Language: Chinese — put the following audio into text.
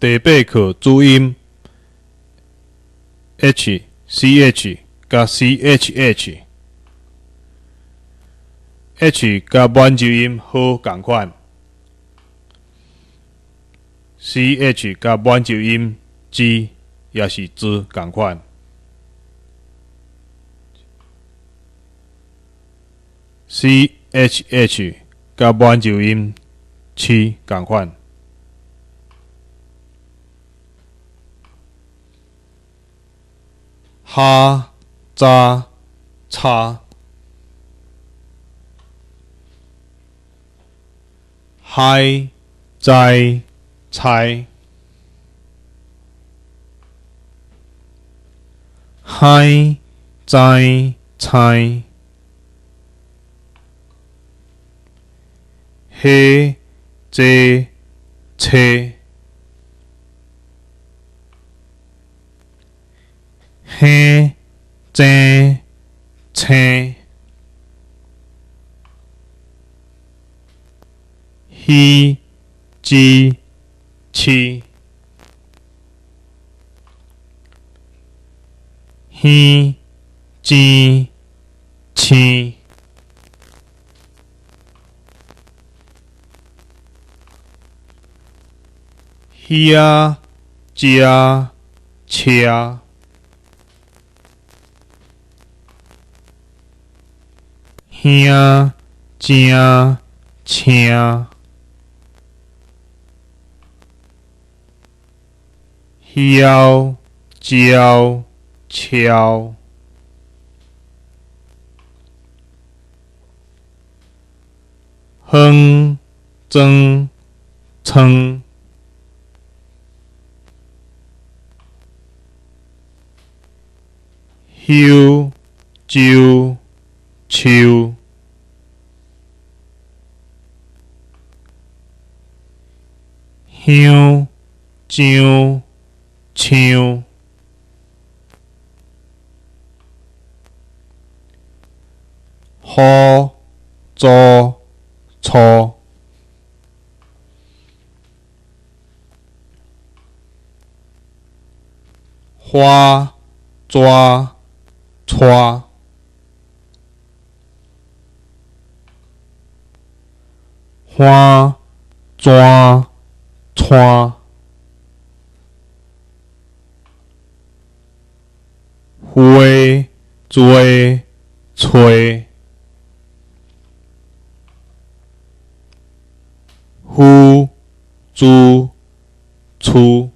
第八课注音 h、ch 甲 chh。h 甲满洲音好共款 ，ch 甲满洲音 z 也是字共款。chh 甲满洲音七共款。哈、查、叉、嗨、在、猜、嗨、在、猜、嘿、这、切、嘿、这、切、希、之、七、希、之、七、遐、遮、车、兄、正、请、晓、招、超、哼、装、称、休、就、手、香、酱、唱、雨、做、错、花、抓、带、花、抓、带、花、做、吹、呼、煮、厝、